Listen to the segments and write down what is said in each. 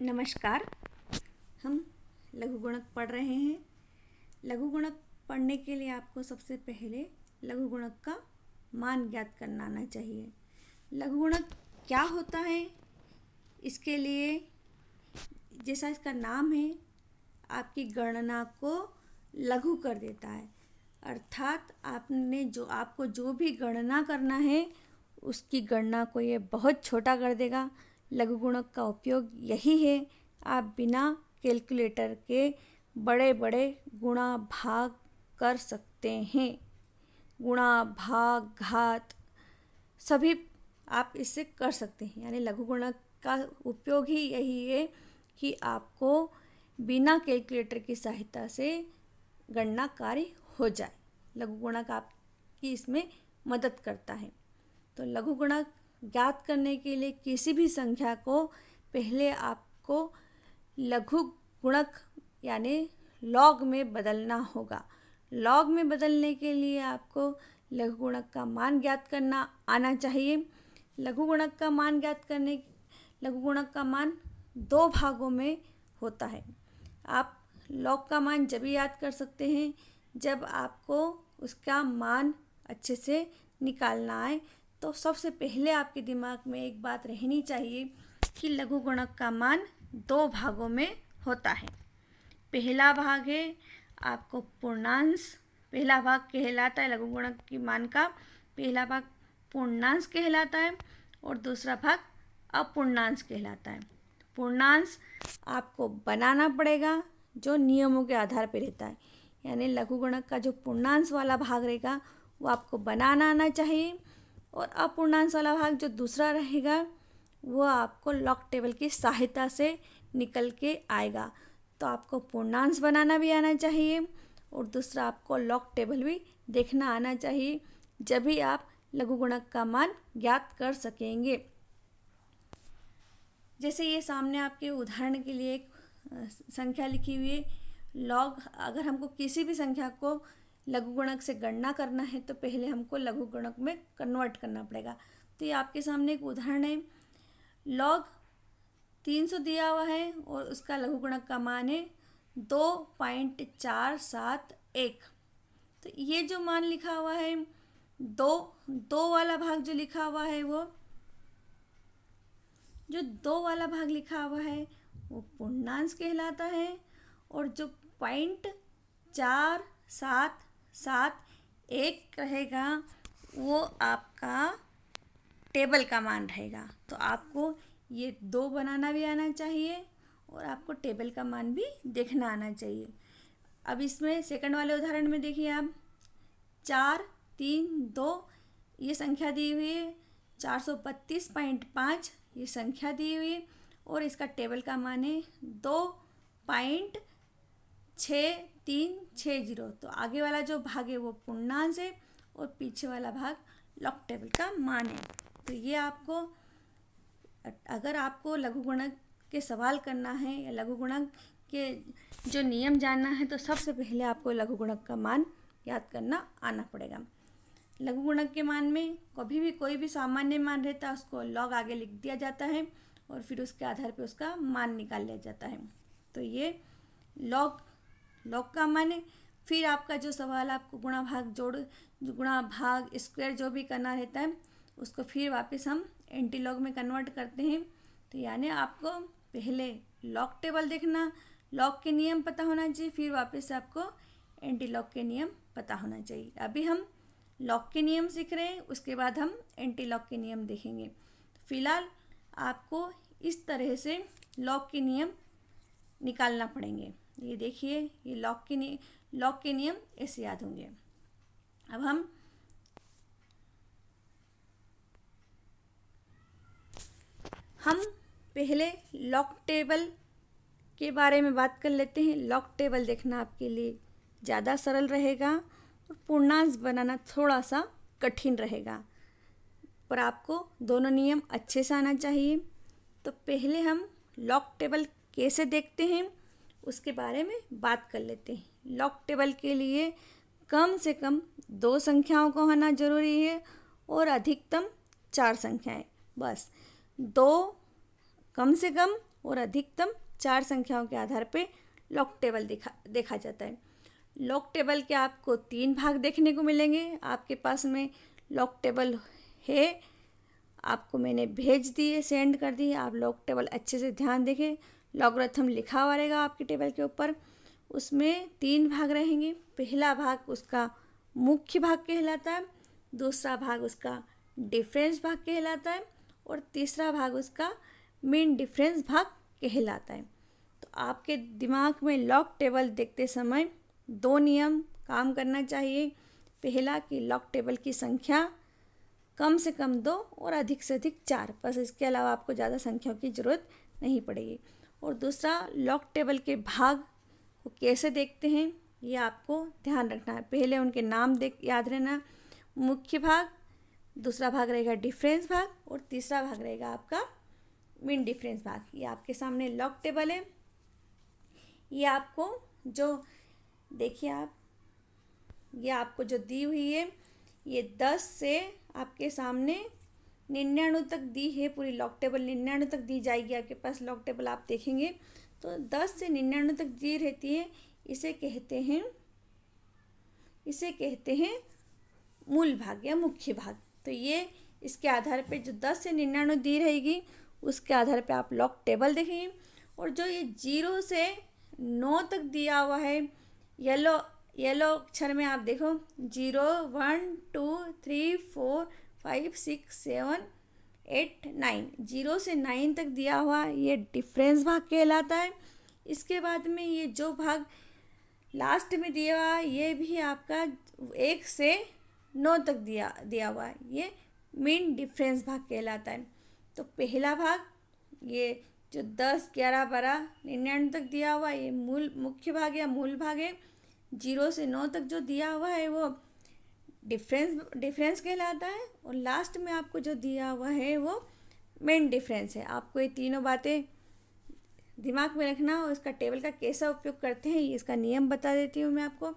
नमस्कार। हम लघु गुणक पढ़ रहे हैं। लघु गुणक पढ़ने के लिए आपको सबसे पहले लघु गुणक का मान ज्ञात करना आना चाहिए। लघु गुणक क्या होता है, इसके लिए जैसा इसका नाम है आपकी गणना को लघु कर देता है, अर्थात आपको जो भी गणना करना है उसकी गणना को ये बहुत छोटा कर देगा। लघु गुणक का उपयोग यही है, आप बिना कैलकुलेटर के बड़े बड़े गुणा भाग कर सकते हैं। गुणा भाग घात सभी आप इससे कर सकते हैं। यानी लघु गुणक का उपयोग ही यही है कि आपको बिना कैलकुलेटर की सहायता से गणना कार्य हो जाए। लघु गुणक आपकी इसमें मदद करता है। तो लघु गुणक ज्ञात करने के लिए किसी भी संख्या को पहले आपको लघु गुणक यानी लॉग में बदलना होगा। लॉग में बदलने के लिए आपको लघु गुणक का मान ज्ञात करना आना चाहिए। लघु गुणक का मान दो भागों में होता है। आप लॉग का मान जब भी याद कर सकते हैं जब आपको उसका मान अच्छे से निकालना आए। तो सबसे पहले आपके दिमाग में एक बात रहनी चाहिए कि लघु गुणक का मान दो भागों में होता है। पहला भाग है आपको पूर्णांश, पहला भाग कहलाता है लघु गुणक की मान का पहला भाग पूर्णांश कहलाता है और दूसरा भाग अपूर्णांश कहलाता है। पूर्णांश आपको बनाना पड़ेगा जो नियमों के आधार पर रहता है। यानी लघु गुणक का जो पूर्णांश वाला भाग रहेगा वो आपको बनाना आना चाहिए और अपूर्णांश वाला भाग जो दूसरा रहेगा वो आपको लॉग टेबल की सहायता से निकल के आएगा। तो आपको पूर्णांश बनाना भी आना चाहिए और दूसरा आपको लॉग टेबल भी देखना आना चाहिए, जब भी आप लघु गुणक का मान ज्ञात कर सकेंगे। जैसे ये सामने आपके उदाहरण के लिए एक संख्या लिखी हुई है लॉग। अगर हमको किसी भी संख्या को लघु गुणक से गणना करना है तो पहले हमको लघु गुणक में कन्वर्ट करना पड़ेगा। तो ये आपके सामने एक उदाहरण है। लॉग 300 दिया हुआ है और उसका लघु गुणक का मान है 2.471। तो ये जो मान लिखा हुआ है दो वाला भाग जो लिखा हुआ है दो वाला भाग लिखा हुआ है वो पूर्णांश कहलाता है और जो 0.471 रहेगा वो आपका टेबल का मान रहेगा। तो आपको ये दो बनाना भी आना चाहिए और आपको टेबल का मान भी देखना आना चाहिए। अब इसमें सेकंड वाले उदाहरण में देखिए आप 432 ये संख्या दी हुई है, 432.5 ये संख्या दी हुई है और इसका टेबल का मान है 2.6360। तो आगे वाला जो भाग है वो पूर्णांश है और पीछे वाला भाग लॉग टेबल का मान है। तो ये आपको अगर आपको लघु गुणक के सवाल करना है या लघु गुणक के जो नियम जानना है तो सबसे पहले आपको लघु गुणक का मान याद करना आना पड़ेगा। लघु गुणक के मान में कभी भी कोई भी सामान्य मान रहता है उसको लॉग आगे लिख दिया जाता है और फिर उसके आधार पर उसका मान निकाल लिया जाता है। तो ये लॉग का मान है। फिर आपका जो सवाल आपको गुणा भाग स्क्वायर जो भी करना रहता है उसको फिर वापस हम एंटी लॉग में कन्वर्ट करते हैं। तो यानी आपको पहले लॉग टेबल देखना, लॉग के नियम पता होना चाहिए, फिर वापस से आपको एंटी लॉग के नियम पता होना चाहिए। अभी हम लॉग के नियम सीख रहे हैं, उसके बाद हम एंटी लॉग के नियम देखेंगे। तो फिलहाल आपको इस तरह से लॉग के नियम निकालना पड़ेंगे। ये देखिए ये लॉग के नियम ऐसे याद होंगे। अब हम पहले लॉग टेबल के बारे में बात कर लेते हैं। लॉग टेबल देखना आपके लिए ज़्यादा सरल रहेगा और पूर्णांश बनाना थोड़ा सा कठिन रहेगा, पर आपको दोनों नियम अच्छे से आना चाहिए। तो पहले हम लॉग टेबल कैसे देखते हैं उसके बारे में बात कर लेते हैं। लॉग टेबल के लिए कम से कम 2 संख्याओं को होना ज़रूरी है और अधिकतम 4 संख्याएं। बस 2 कम से कम और अधिकतम 4 संख्याओं के आधार पे लॉग टेबल देखा जाता है। लॉग टेबल के आपको 3 भाग देखने को मिलेंगे। आपके पास में लॉग टेबल है, आपको मैंने भेज दिए, सेंड कर दी। आप लॉग टेबल अच्छे से ध्यान देखें। लॉगरिथम लिखा हुआ रहेगा आपके टेबल के ऊपर। उसमें 3 भाग रहेंगे। पहला भाग उसका मुख्य भाग कहलाता है, दूसरा भाग उसका डिफरेंस भाग कहलाता है और तीसरा भाग उसका मीन डिफरेंस भाग कहलाता है। तो आपके दिमाग में लॉग टेबल देखते समय 2 नियम काम करना चाहिए। पहला कि लॉग टेबल की संख्या कम से कम 2 और अधिक से अधिक 4, बस इसके अलावा आपको ज़्यादा संख्याओं की ज़रूरत नहीं पड़ेगी। और दूसरा, लॉग टेबल के भाग को कैसे देखते हैं ये आपको ध्यान रखना है। पहले उनके नाम याद रहना। मुख्य भाग, दूसरा भाग रहेगा डिफरेंस भाग और तीसरा भाग रहेगा आपका मीन डिफरेंस भाग। ये आपके सामने लॉग टेबल है। ये आपको जो देखिए आप, ये आपको जो दी हुई है, ये 10 से आपके सामने 99 तक दी है। पूरी लॉग टेबल 99 तक दी जाएगी आपके पास। लॉग टेबल आप देखेंगे तो 10 से 99 तक दी रहती है। इसे कहते हैं मूल भाग या मुख्य भाग। तो ये इसके आधार पे जो 10 से 99 दी रहेगी उसके आधार पे आप लॉग टेबल देखेंगे। और जो ये 0 से 9 तक दिया हुआ है येलो अक्षर में, आप देखो 0 1 2 3 4 5 6 7 8 9, 0 से 9 तक दिया हुआ ये डिफरेंस भाग कहलाता है। इसके बाद में ये जो भाग लास्ट में दिया हुआ ये भी आपका 1 से 9 तक दिया हुआ है, ये मीन डिफरेंस भाग कहलाता है। तो पहला भाग ये जो 10 11 12 99 तक दिया हुआ ये मुख्य भाग या मूल भाग है। 0 से 9 तक जो दिया हुआ है वो डिफरेंस कहलाता है। और लास्ट में आपको जो दिया हुआ है वो मेन डिफरेंस है। आपको ये तीनों बातें दिमाग में रखना और इसका टेबल का कैसा उपयोग करते हैं ये इसका नियम बता देती हूँ मैं आपको।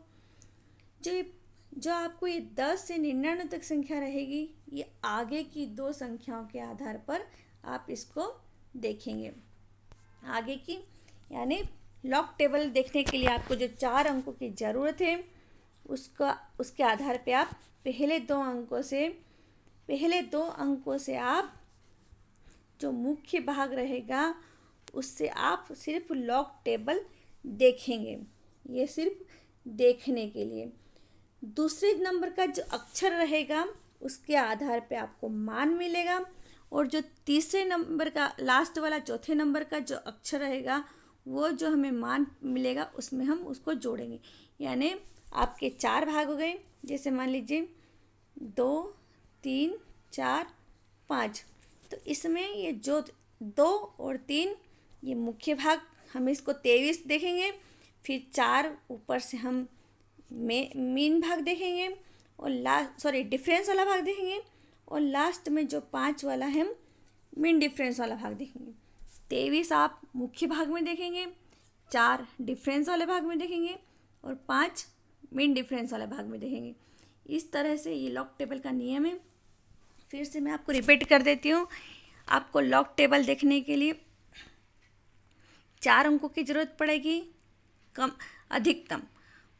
जो आपको ये 10 से 99 तक संख्या रहेगी, ये आगे की 2 संख्याओं के आधार पर आप इसको देखेंगे। आगे की यानी लॉग टेबल देखने के लिए आपको जो 4 अंकों की ज़रूरत है उसके आधार पे आप पहले दो अंकों से आप जो मुख्य भाग रहेगा उससे आप सिर्फ लॉग टेबल देखेंगे। ये सिर्फ देखने के लिए। दूसरे नंबर का जो अक्षर रहेगा उसके आधार पे आपको मान मिलेगा। और जो तीसरे नंबर का लास्ट वाला चौथे नंबर का जो अक्षर रहेगा वो जो हमें मान मिलेगा उसमें हम उसको जोड़ेंगे। यानी आपके 4 भाग हो गए। जैसे मान लीजिए 2 3 4 5, तो इसमें ये जो 2 और 3 ये मुख्य भाग, हम इसको 23 देखेंगे। फिर 4 ऊपर से हम मीन भाग देखेंगे और डिफरेंस वाला भाग देखेंगे। और लास्ट में जो 5 वाला है हम मीन डिफरेंस वाला भाग देखेंगे। 23 आप मुख्य भाग में देखेंगे, 4 डिफरेंस वाले भाग में देखेंगे और 5 मीन डिफरेंस वाले भाग में देखेंगे। इस तरह से ये लॉग टेबल का नियम है। फिर से मैं आपको रिपीट कर देती हूँ। आपको लॉग टेबल देखने के लिए 4 अंकों की ज़रूरत पड़ेगी, अधिकतम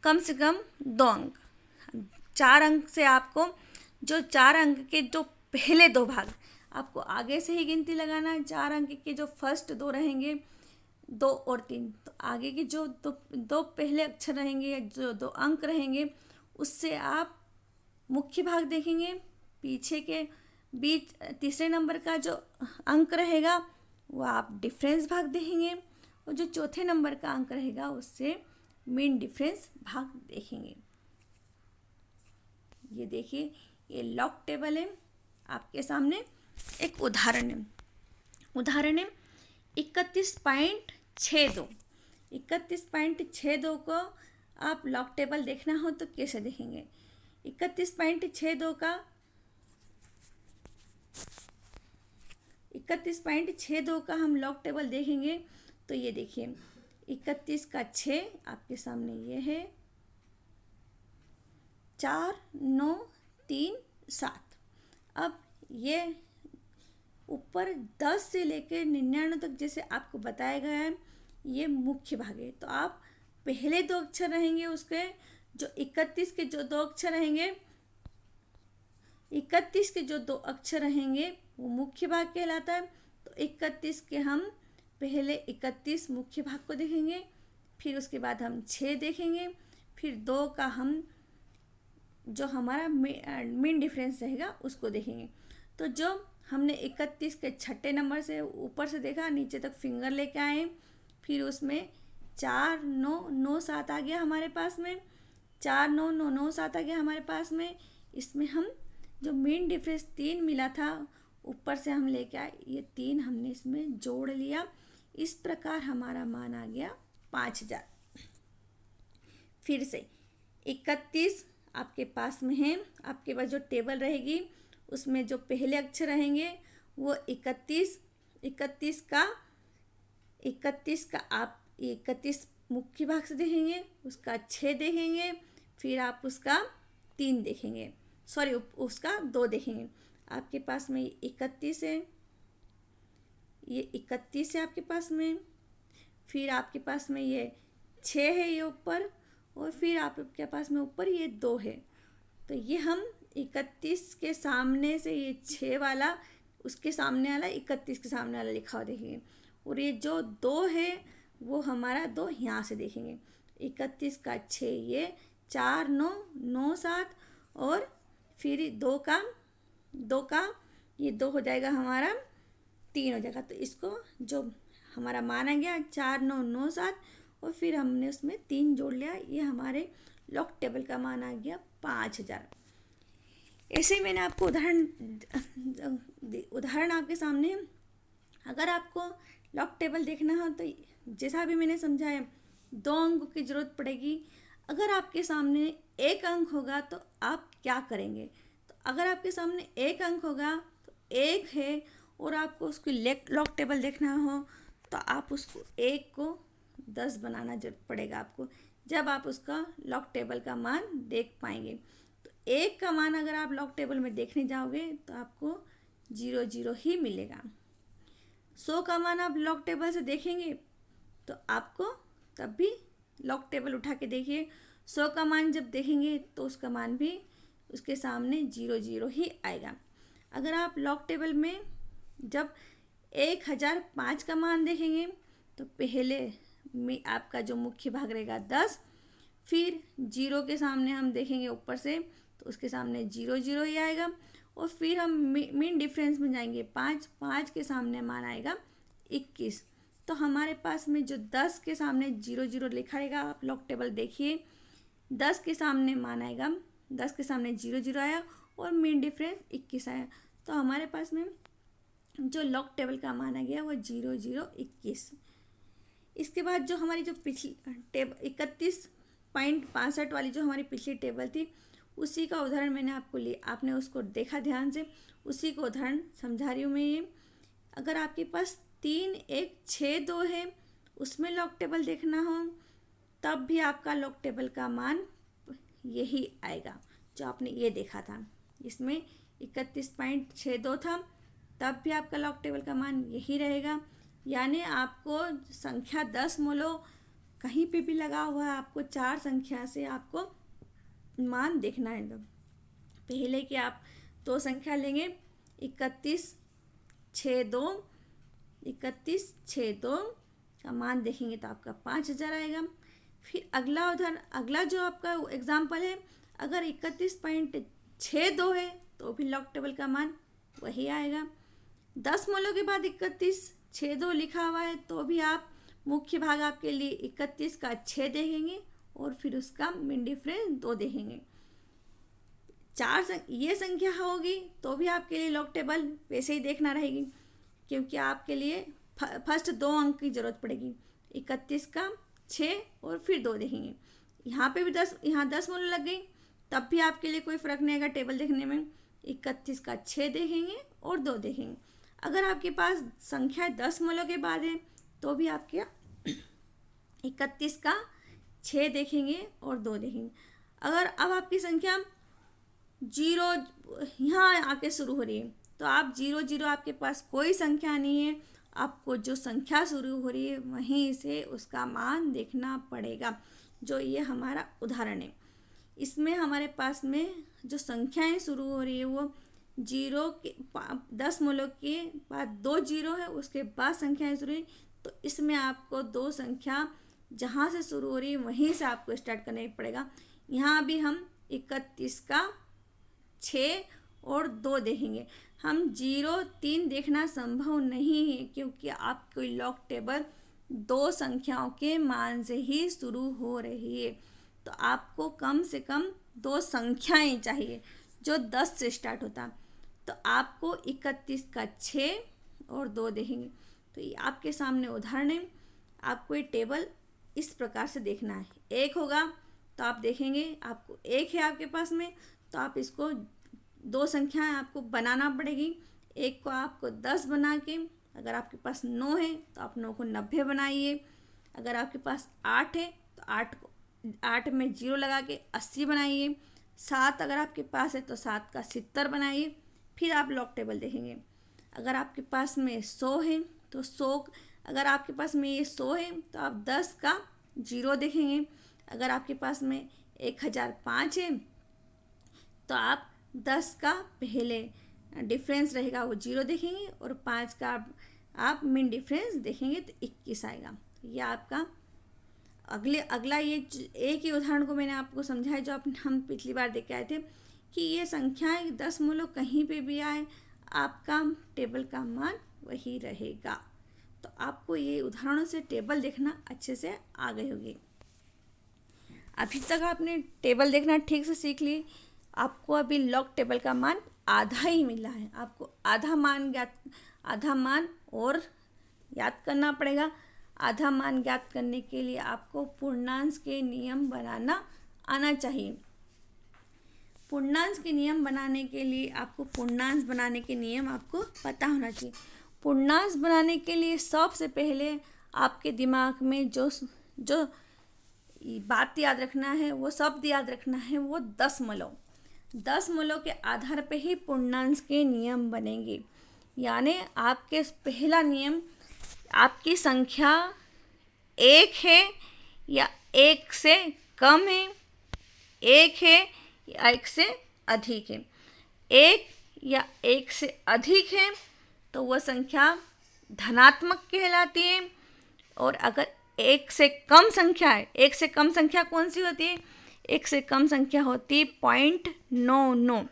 कम से कम 2 अंक। 4 अंक से आपको जो 4 अंक के जो पहले 2 भाग आपको आगे से ही गिनती लगाना है। 4 अंक के जो फर्स्ट 2 रहेंगे 2 और 3, तो आगे के जो दो पहले अक्षर रहेंगे या जो 2 अंक रहेंगे उससे आप मुख्य भाग देखेंगे। पीछे के बीच तीसरे नंबर का जो अंक रहेगा वो आप डिफरेंस भाग देखेंगे और जो चौथे नंबर का अंक रहेगा उससे मीन डिफरेंस भाग देखेंगे। ये देखिए ये लॉग टेबल है आपके सामने। एक उदाहरण है 31.62। 31.62 को आप लॉग टेबल देखना हो तो कैसे देखेंगे? 31.62 का हम लॉग टेबल देखेंगे तो ये देखिए 31 का 6 आपके सामने ये है, 4 9 3 7। अब ये ऊपर 10 से लेकर 99 तक जैसे आपको बताया गया है, ये मुख्य भाग है। तो आप पहले दो अक्षर रहेंगे उसके, जो 31 के जो दो अक्षर रहेंगे, 31 के जो दो अक्षर रहेंगे वो मुख्य भाग कहलाता है। तो 31 के हम पहले 31 मुख्य भाग को देखेंगे, फिर उसके बाद हम 6 देखेंगे, फिर 2 का हम जो हमारा मेन डिफरेंस रहेगा उसको देखेंगे। तो जो हमने 31 के छठे नंबर से ऊपर से देखा, नीचे तक फिंगर लेके आए, फिर उसमें 4 9 9 7 आ गया हमारे पास में, 4 9 9 9 7 आ गया हमारे पास में। इसमें हम जो मेन डिफरेंस 3 मिला था ऊपर से हम लेके आए, ये 3 हमने इसमें जोड़ लिया। इस प्रकार हमारा मान आ गया 5000। फिर से 31 आपके पास में है, आपके पास जो टेबल रहेगी उसमें जो पहले अक्षर रहेंगे वो 31 का आप 31 मुख्य भाग से देखेंगे, उसका 6 देखेंगे, फिर आप उसका 3 देखेंगे, सॉरी उसका 2 देखेंगे। आपके पास में 31 है, ये 31 है आपके पास में, फिर आपके पास में ये 6 है ये ऊपर, और फिर आपके पास में ऊपर ये 2 है। तो ये हम 31 के सामने से ये 6 वाला, उसके सामने वाला 31 के सामने वाला लिखा हुआ देखेंगे, और ये जो 2 है वो हमारा 2 यहाँ से देखेंगे। 31 का 6 ये, 4 9 9 7, और फिर 2 का ये 2 हो जाएगा हमारा 3 हो जाएगा। तो इसको जो हमारा मान आ गया 4 9 9 7, और फिर हमने उसमें 3 जोड़ लिया, ये हमारे लॉग टेबल का मान आ गया 5000। ऐसे ही मैंने आपको उदाहरण आपके सामने, अगर आपको लॉग टेबल देखना हो तो जैसा भी मैंने समझाया 2 अंकों की ज़रूरत पड़ेगी। अगर आपके सामने 1 अंक होगा तो आप क्या करेंगे? तो अगर आपके सामने 1 अंक होगा तो 1 है, और आपको उसकी लॉग टेबल देखना हो तो आप उसको 1 को 10 बनाना पड़ेगा आपको, जब आप उसका लॉग टेबल का मान देख पाएंगे। तो 1 का मान अगर आप लॉग टेबल में देखने जाओगे तो आपको 0 0 ही मिलेगा। 100 का मान आप लॉग टेबल से देखेंगे तो आपको तब भी लॉग टेबल उठा के देखिए, 100 का मान जब देखेंगे तो उसका मान भी उसके सामने 0 0 ही आएगा। अगर आप लॉग टेबल में जब 1005 का मान देखेंगे तो पहले में आपका जो मुख्य भाग रहेगा 10, फिर 0 के सामने हम देखेंगे ऊपर से तो उसके सामने 0 0 ही आएगा, और फिर हम मेन डिफरेंस में जाएंगे 5 के सामने मान आएगा 21। तो हमारे पास में जो 10 के सामने 0 0 लिखा रहेगा, आप लॉग टेबल देखिए, 10 के सामने मान आएगा, 10 के सामने 0 0 आया और मेन डिफरेंस 21 आया। तो हमारे पास में जो लॉग टेबल का मान आ गया वो 0 0 21। इसके बाद जो हमारी जो पिछली टेबल 31.65 वाली जो हमारी पिछली टेबल थी, उसी का उदाहरण मैंने आपको लिया, आपने उसको देखा ध्यान से, उसी को उदाहरण समझा रही हूँ मैं। ये अगर आपके पास 3 1 6 2 है, उसमें लॉग टेबल देखना हो तब भी आपका लॉग टेबल का मान यही आएगा जो आपने ये देखा था। इसमें 31.62 था, तब भी आपका लॉग टेबल का मान यही रहेगा। यानी आपको संख्या 10 मोलो कहीं पे भी लगा हुआ है, आपको 4 संख्या से आपको मान देखना है। तो पहले कि आप 2 संख्या लेंगे, 31 6 2 का मान देखेंगे तो आपका 5000 आएगा। फिर अगला जो आपका एग्जाम्पल है, अगर 31.62 है तो भी लॉग टेबल का मान वही आएगा। 10 मोलों के बाद 31.62 लिखा हुआ है तो भी आप मुख्य भाग आपके लिए 31 का 6 देखेंगे और फिर उसका मेन डिफरेंस 2 देखेंगे। 4 ये संख्या होगी तो भी आपके लिए लॉग टेबल वैसे ही देखना रहेगी, क्योंकि आपके लिए फर्स्ट 2 अंक की ज़रूरत पड़ेगी। 31 का 6 और फिर 2 देखेंगे। यहाँ पे भी 10 मोल लग गई, तब भी आपके लिए कोई फ़र्क नहीं आएगा टेबल देखने में। 31 का 6 देखेंगे और 2 देखेंगे। अगर आपके पास संख्या 10 मोलों के बाद है तो भी आपके 31 का 6 देखेंगे और 2 देखेंगे। अगर अब आपकी संख्या 0 यहाँ आके शुरू हो रही है तो आप 0 आपके पास कोई संख्या नहीं है, आपको जो संख्या शुरू हो रही है वहीं से उसका मान देखना पड़ेगा। जो ये हमारा उदाहरण है, इसमें हमारे पास में जो संख्याएं शुरू हो रही है वो 0 के 10 के बाद 2 0 है, उसके बाद संख्याएं शुरू हुई। तो इसमें आपको दो संख्या जहाँ से शुरू हो रही है वहीं से आपको स्टार्ट करना पड़ेगा। यहाँ भी हम 31 का 6 और 2 देखेंगे। हम 0 3 देखना संभव नहीं है, क्योंकि आपकी लॉग टेबल दो संख्याओं के मान से ही शुरू हो रही है। तो आपको कम से कम दो संख्याएं चाहिए जो 10 से स्टार्ट होता। तो आपको 31 का 6 और 2 देखेंगे। तो ये आपके सामने उदाहरण है। आपको ये टेबल इस प्रकार से देखना है। 1 होगा तो आप देखेंगे आपको 1 है आपके पास में, तो आप इसको दो संख्याएं आपको बनाना पड़ेगी। एक को आपको 10 बना के, अगर आपके पास 9 है तो आप 9 को 90 बनाइए। अगर आपके पास 8 है तो 8 में 0 लगा के 80 बनाइए। 7 अगर आपके पास है तो 7 का 70 बनाइए। फिर आप लॉग टेबल देखेंगे। अगर आपके पास में 100 है तो 100, अगर आपके पास में ये 100 है तो आप 10 का 0 देखेंगे। अगर आपके पास में 1005 है तो आप 10 का पहले डिफरेंस रहेगा वो 0 देखेंगे, और 5 का आप मिन डिफरेंस देखेंगे तो 21 आएगा। ये आपका अगला ये एक ही उदाहरण को मैंने आपको समझाया जो हम पिछली बार देख के आए थे कि ये संख्याएं 10 कहीं पे भी आए, आपका टेबल का मान वही रहेगा। तो आपको ये उदाहरणों से टेबल देखना अच्छे से आ गई होगी। अभी तक आपने टेबल देखना ठीक से सीख ली। आपको अभी लॉग टेबल का मान आधा ही मिला है। आपको आधा मान और याद करना पड़ेगा। आधा मान ज्ञात करने के लिए आपको पूर्णांश के नियम बनाना आना चाहिए। पूर्णांश के नियम बनाने के लिए आपको पूर्णांश बनाने के नियम आपको पता होना चाहिए। पूर्णांश बनाने के लिए सबसे पहले आपके दिमाग में जो बात याद रखना है, वो शब्द याद रखना है, वो दशमलव के आधार पे ही पूर्णांश के नियम बनेंगे। यानी आपके पहला नियम, आपकी संख्या 1 है या 1 से कम है, 1 है या 1 से अधिक है। 1 या 1 से अधिक है तो वह संख्या धनात्मक कहलाती है। और अगर 1 से कम संख्या है, 1 से कम संख्या कौन सी होती है? 1 से कम संख्या होती है 0.99।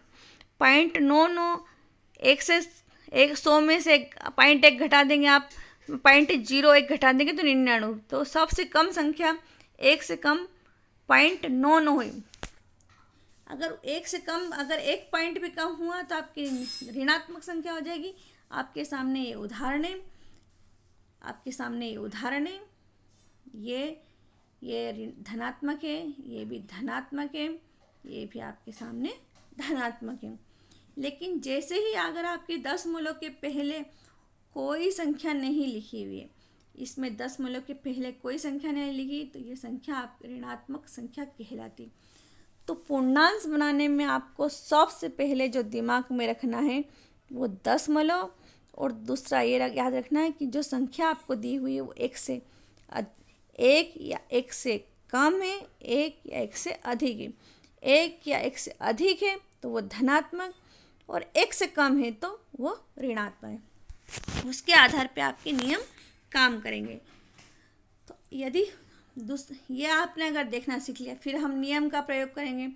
0.99, 100 में से 0.1 घटा देंगे आप, 0.01 घटा देंगे तो 99। तो सबसे कम संख्या 1 से कम 0.99 हुई। अगर 1 से कम, अगर 1 पॉइंट भी कम हुआ तो आपकी ऋणात्मक संख्या हो जाएगी। आपके सामने ये उदाहरण है, ये धनात्मक है, ये भी धनात्मक है, ये भी आपके सामने धनात्मक है। लेकिन जैसे ही अगर आपके दशमलव के पहले कोई संख्या नहीं लिखी हुई है, इसमें दशमलव के पहले कोई संख्या नहीं लिखी, तो ये संख्या आप ऋणात्मक संख्या कहलाती। तो पूर्णांश बनाने में आपको सबसे पहले जो दिमाग में रखना है वो दशमलव, और दूसरा ये याद रखना है कि जो संख्या आपको दी हुई है वो 1 या 1 से कम है, 1 या 1 से अधिक है। 1 या 1 से अधिक है तो वो धनात्मक, और 1 से कम है तो वो ऋणात्मक है। उसके आधार पे आपके नियम काम करेंगे। तो यदि ये आपने अगर देखना सीख लिया, फिर हम नियम का प्रयोग करेंगे।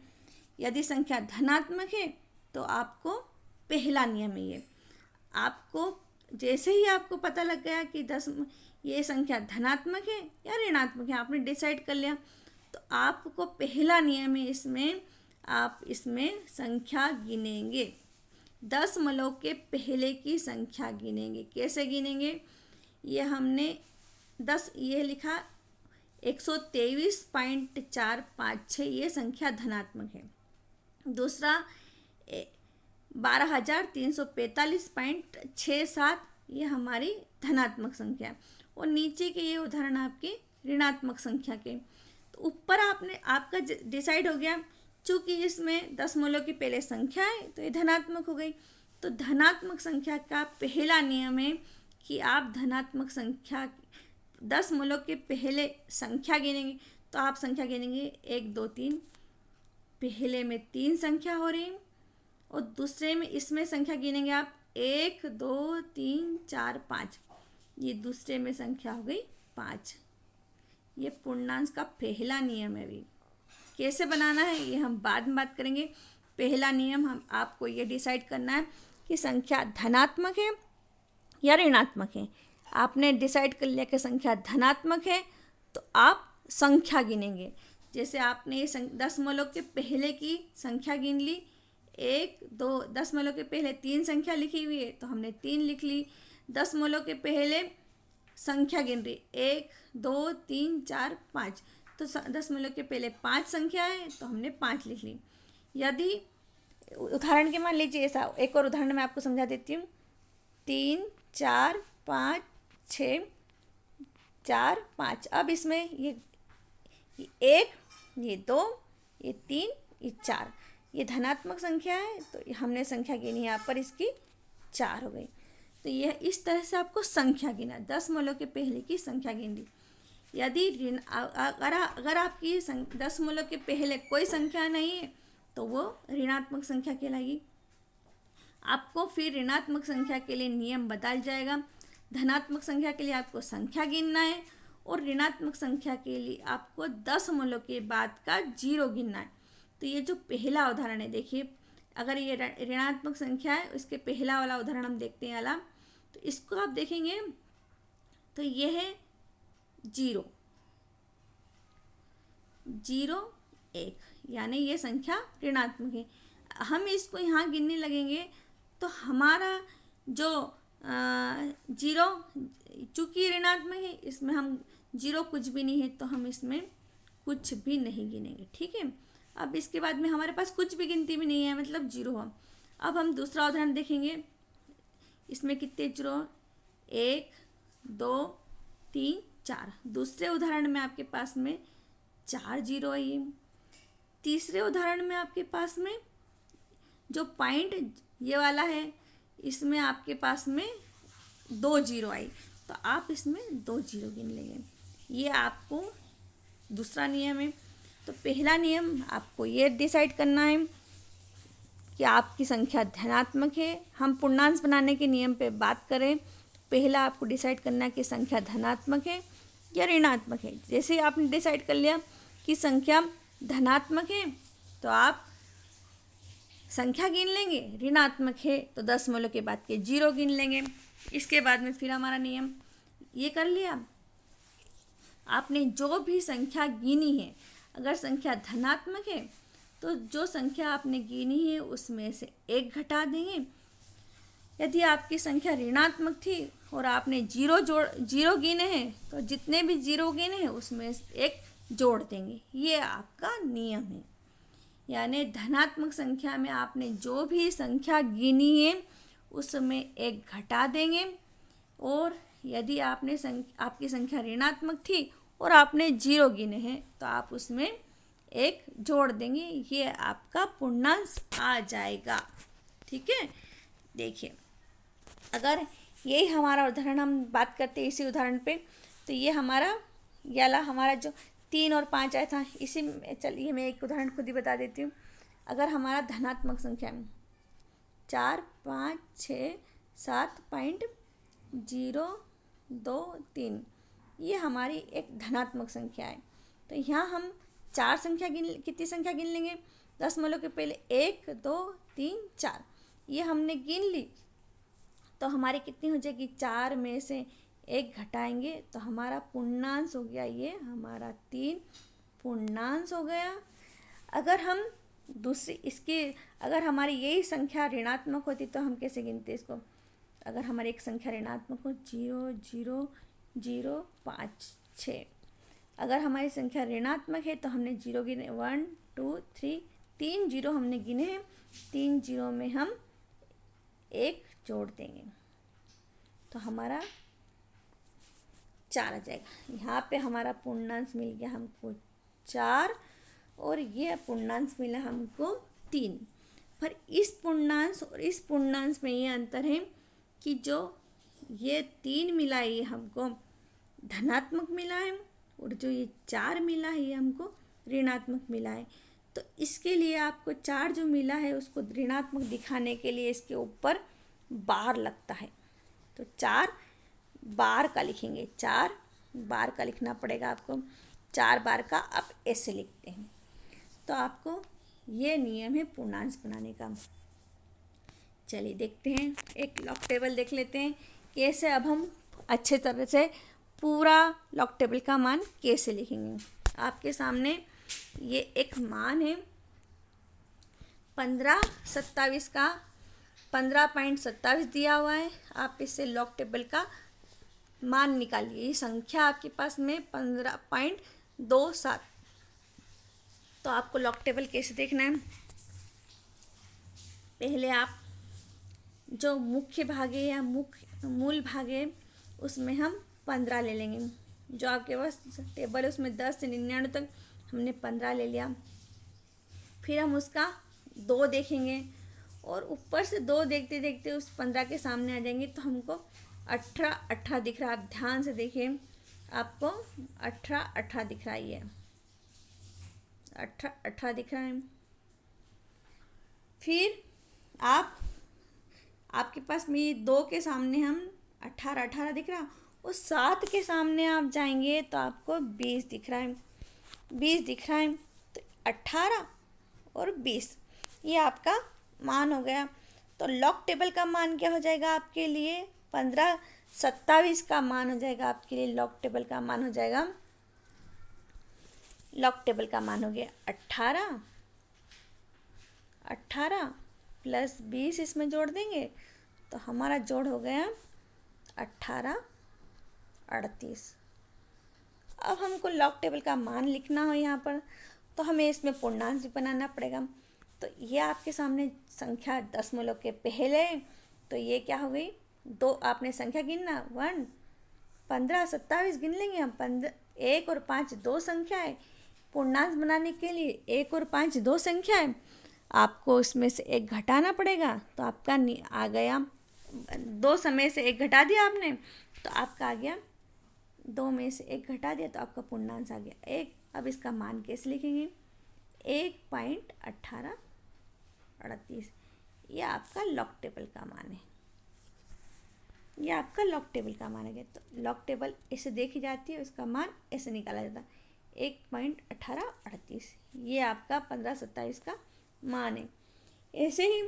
यदि संख्या धनात्मक है तो आपको पहला नियम है ये, आपको जैसे ही आपको पता लग गया कि ये संख्या धनात्मक है या ऋणात्मक है, आपने डिसाइड कर लिया, तो आपको पहला नियम है आप इसमें संख्या गिनेंगे। दशमलव के पहले की संख्या गिनेंगे। कैसे गिनेंगे? ये हमने ये लिखा 123.456, ये संख्या धनात्मक है। दूसरा 12,345.67, ये हमारी धनात्मक संख्या। और नीचे के ये उदाहरण आपके ऋणात्मक संख्या के। तो ऊपर आपका डिसाइड हो गया, चूँकि इसमें दशमलव की पहले संख्या है तो ये धनात्मक हो गई। तो धनात्मक संख्या का पहला नियम है कि आप धनात्मक संख्या 10 मूलों के पहले संख्या गिनेंगे। तो आप संख्या गिनेंगे 1 2 3, पहले में 3 संख्या हो रही और दूसरे में इसमें संख्या गिनेंगे आप 1 2 3 4 5, ये दूसरे में संख्या हो गई 5। ये पूर्णांक का पहला नियम है। अभी कैसे बनाना है ये हम बाद में बात करेंगे। पहला नियम हम आपको ये डिसाइड करना है कि संख्या धनात्मक है या ऋणात्मक है। आपने डिसाइड कर लिया कि संख्या धनात्मक है तो आप संख्या गिनेंगे। जैसे आपने ये 10 मूलों के पहले की संख्या गिन ली, 1 2, 10 मूलों के पहले 3 संख्या लिखी हुई है तो हमने 3 लिख ली। 10 मूलों के पहले संख्या गिन रही 1 2 3 4 5, तो 10 मूलों के पहले 5 संख्या है तो हमने 5 लिख ली। यदि उदाहरण के मान लीजिए ऐसा, एक और उदाहरण मैं आपको समझा देती हूँ। 3 4 5 6 4 5, अब इसमें ये 1, ये 2, ये 3, ये 4, ये धनात्मक संख्या है तो हमने संख्या गिनी यहाँ पर, इसकी 4 हो गई। तो यह इस तरह से आपको संख्या गिना, 10 मूलों के पहले की संख्या गिन ली। यदि अगर आपकी 10 मूलों के पहले कोई संख्या नहीं है तो वो ऋणात्मक संख्या कहलाएगी। आपको फिर ऋणात्मक संख्या के लिए नियम बदल जाएगा। धनात्मक संख्या के लिए आपको संख्या गिनना है और ऋणात्मक संख्या के लिए आपको 10 मूलों के बाद का 0 गिनना है। तो ये जो पहला उदाहरण है, देखिए अगर ये ऋणात्मक संख्या है, इसके पहला वाला उदाहरण हम देखते हैं वाला, तो इसको आप देखेंगे तो ये है 0 0 1, यानी ये संख्या ऋणात्मक है। हम इसको यहाँ गिनने लगेंगे तो हमारा जो 0, चूँकि ऋणात्मक है, इसमें हम 0 कुछ भी नहीं है तो हम इसमें कुछ भी नहीं गिनेंगे, ठीक है। अब इसके बाद में हमारे पास कुछ भी गिनती भी नहीं है, मतलब 0 हो। अब हम दूसरा उदाहरण देखेंगे, इसमें कितने 0, 1 2 3 4। दूसरे उदाहरण में आपके पास में 4 0 आई। तीसरे उदाहरण में आपके पास में जो पॉइंट ये वाला है, इसमें आपके पास में 2 0 आई, तो आप इसमें 2 0 गिन लेंगे। ये आपको दूसरा नियम है। तो पहला नियम आपको ये डिसाइड करना है कि आपकी संख्या धनात्मक है। हम पूर्णांक बनाने के नियम पे बात करें, पहला आपको डिसाइड करना है कि संख्या धनात्मक है या ऋणात्मक है। जैसे ही आपने डिसाइड कर लिया कि संख्या धनात्मक है तो आप संख्या गिन लेंगे, ऋणात्मक है तो 10 मूलों के बाद के 0 गिन लेंगे। इसके बाद में फिर हमारा नियम ये कर लिया, आपने जो भी संख्या गिनी है, अगर संख्या धनात्मक है तो जो संख्या आपने गिनी है उसमें से 1 घटा देंगे। यदि आपकी संख्या ऋणात्मक थी और आपने 0 गिने हैं तो जितने भी 0 गिने हैं उसमें 1 जोड़ देंगे। ये आपका नियम है। यानी धनात्मक संख्या में आपने जो भी संख्या गिनी है उसमें 1 घटा देंगे, और यदि आपकी संख्या ऋणात्मक थी और आपने 0 गिने हैं तो आप उसमें 1 जोड़ देंगे। ये आपका पूर्णांक आ जाएगा, ठीक है। देखिए अगर यही हमारा उदाहरण हम बात करते हैं इसी उदाहरण पे, तो ये हमारा जो 3 और 5 आया था, इसी में चलिए मैं एक उदाहरण खुद ही बता देती हूँ। अगर हमारा धनात्मक संख्या में 4 5 6 7 पॉइंट 0 2 3, ये हमारी एक धनात्मक संख्या है। तो यहाँ हम कितनी संख्या गिन लेंगे, 10 मूलों के पहले 1 2 3 4, ये हमने गिन ली तो हमारी कितनी हो जाएगी, 4 में से 1 घटाएंगे तो हमारा पूर्णांक हो गया, ये हमारा 3 पूर्णांक हो गया। अगर हमारी यही संख्या ऋणात्मक होती तो हम कैसे गिनते इसको। अगर हमारी एक संख्या ऋणात्मक हो 0 0 0 5 6, अगर हमारी संख्या ऋणात्मक है तो हमने 0 गिने 1 2 3, 3 0 हमने गिने हैं, 3 0 में हम 1 जोड़ देंगे तो हमारा 4 आ जाएगा। यहाँ पे हमारा पूर्णांक मिल गया हमको 4 और ये पूर्णांक मिला हमको 3। पर इस पूर्णांश और इस पूर्णांश में ये अंतर है कि जो ये 3 मिला है ये हमको धनात्मक मिला है और जो ये 4 मिला है ये हमको ऋणात्मक मिला है। तो इसके लिए आपको 4 जो मिला है उसको ऋणात्मक दिखाने के लिए इसके ऊपर बार लगता है। तो 4 बार का लिखेंगे, 4 बार का लिखना पड़ेगा आपको। 4 बार का आप ऐसे लिखते हैं। तो आपको ये नियम है पूर्णांश बनाने का। चलिए देखते हैं, एक लॉग टेबल देख लेते हैं कैसे अब हम अच्छे तरह से पूरा लॉग टेबल का मान कैसे लिखेंगे। आपके सामने ये एक मान है 1527 का 15.27 दिया हुआ है। आप इससे लॉग टेबल का मान निकालिए। ये संख्या आपके पास में 15.27। तो आपको लॉग टेबल कैसे देखना है, पहले आप जो मुख्य भाग है या मूल भाग है उसमें हम 15 ले लेंगे। जो आपके पास टेबल है उसमें 10 से 99 तक हमने 15 ले लिया। फिर हम उसका 2 देखेंगे और ऊपर से 2 देखते देखते उस 15 के सामने आ जाएंगे तो हमको 18 दिख रहा है। आप ध्यान से देखिए, आपको 18 दिख रहा है, ये 18 दिख रहा है। फिर आपके पास में ये 2 के सामने हम 18 दिख रहा, और 7 के सामने आप जाएंगे तो आपको 20 दिख रहा है, 20 दिख रहा है। तो 18 और 20 ये आपका मान हो गया। तो लॉग टेबल का मान क्या हो जाएगा आपके लिए, 1527 का मान हो जाएगा आपके लिए। लॉग टेबल का मान हो जाएगा, लॉग टेबल का मान हो गया 18 प्लस 20 इसमें जोड़ देंगे तो हमारा जोड़ हो गया 1838। अब हमको लॉग टेबल का मान लिखना हो यहाँ पर तो हमें इसमें पूर्णांश भी बनाना पड़ेगा। तो ये आपके सामने संख्या दशमलव के पहले, तो ये क्या हो गई, 2 आपने संख्या गिनना 1 15 27 गिन लेंगे हम। 1 और 5 2 संख्या है। पूर्णांश बनाने के लिए 1 और 5 2 संख्या है, आपको इसमें से 1 घटाना पड़ेगा। तो आपका आ गया 2 समय से 1 घटा दिया आपने तो आपका आ गया 2 में से 1 घटा दिया तो आपका पूर्णांश आ गया 1। अब इसका मान कैसे लिखेंगे, 1.1838। ये आपका लॉग टेबल का मान है, ये आपका लॉग टेबल का मान है। तो लॉग टेबल ऐसे देखी जाती है, उसका मान ऐसे निकाला जाता है 1.1838। ये आपका 1527 का मान है। ऐसे ही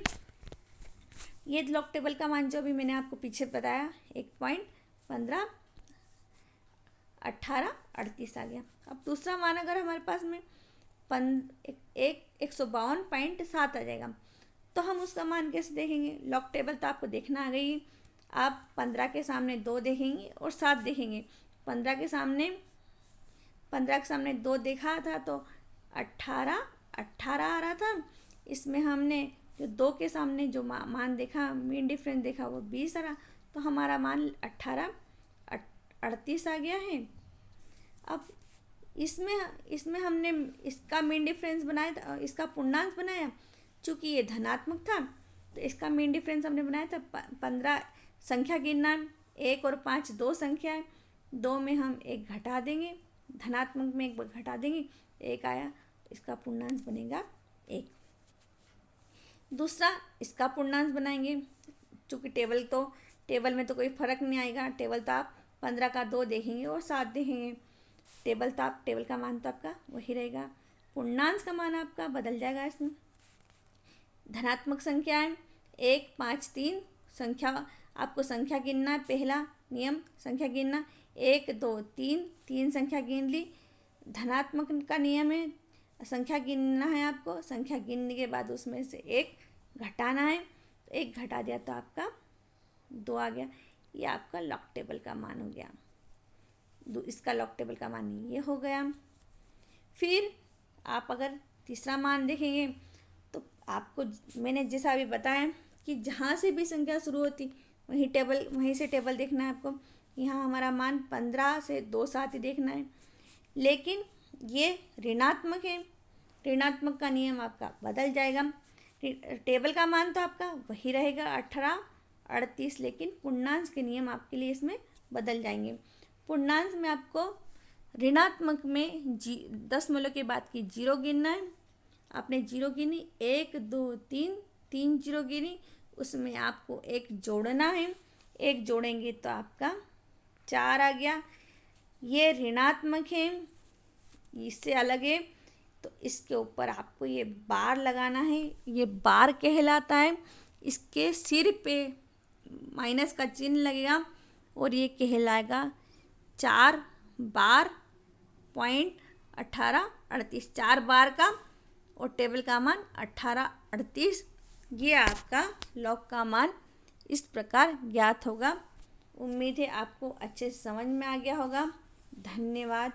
ये लॉग टेबल का मान जो भी मैंने आपको पीछे बताया 1.1838 आ गया। अब दूसरा मान अगर हमारे पास में 152.7 आ जाएगा तो हम उसका मान कैसे देखेंगे। लॉग टेबल तो आपको देखना आ गई, आप 15 के सामने 2 देखेंगे और 7 देखेंगे। 15 के सामने 2 देखा था तो 18 आ रहा था। इसमें हमने जो 2 के सामने जो मान देखा, मीन डिफरेंस देखा, वो 20 आ रहा, तो हमारा मान 38 आ गया है। अब इसमें हमने इसका मीन डिफरेंस बनाया था, इसका पूर्णांक बनाया। चूँकि ये धनात्मक था तो इसका मीन डिफरेंस हमने बनाया था 15 संख्या गिनना, 1 और 5 2 संख्या है, 2 में हम 1 घटा देंगे, धनात्मक में 1 घटा देंगे, 1 आया तो इसका पूर्णांक बनेगा 1। दूसरा इसका पूर्णांक बनाएंगे। चूँकि टेबल में तो कोई फ़र्क नहीं आएगा। टेबल तो आप 15 का 2 देखेंगे और 7 देखेंगे। टेबल का मान तो आपका वही रहेगा। पूर्णांक का मान आपका बदल जाएगा। इसमें धनात्मक संख्या है 1 5 3 संख्या, आपको संख्या गिनना है। पहला नियम संख्या गिनना, 1 2 3 संख्या गिन ली। धनात्मक का नियम है संख्या गिनना है आपको। संख्या गिनने के बाद उसमें से 1 घटाना है, तो 1 घटा दिया तो आपका 2 आ गया। ये आपका लॉग टेबल का मान हो गया। इसका लॉग टेबल का मान ये हो गया। फिर आप अगर तीसरा मान देखेंगे तो आपको मैंने जैसा अभी बताया कि जहाँ से भी संख्या शुरू होती वहीं से टेबल देखना है आपको। यहाँ हमारा मान 15 से 2 7 ही देखना है, लेकिन ये ऋणात्मक है। ऋणात्मक का नियम आपका बदल जाएगा। टेबल का मान तो आपका वही रहेगा 1838, लेकिन पूर्णांश के नियम आपके लिए इसमें बदल जाएंगे। पूर्णांश में आपको ऋणात्मक में 10 के बाद की जीरो गिनना है। आपने जीरो गिनी, 1 2 3, 3 जीरो गिनी, उसमें आपको एक जोड़ना है। एक जोड़ेंगे तो आपका 4 आ गया। ये ऋणात्मक है, इससे अलग है, तो इसके ऊपर आपको ये बार लगाना है। ये बार कहलाता है। इसके सिर पे माइनस का चिन्ह लगेगा और ये कहलाएगा 4 बार पॉइंट 1838, 4 बार का, और टेबल का मान 1838। ये आपका लॉग का मान इस प्रकार ज्ञात होगा। उम्मीद है आपको अच्छे से समझ में आ गया होगा। धन्यवाद।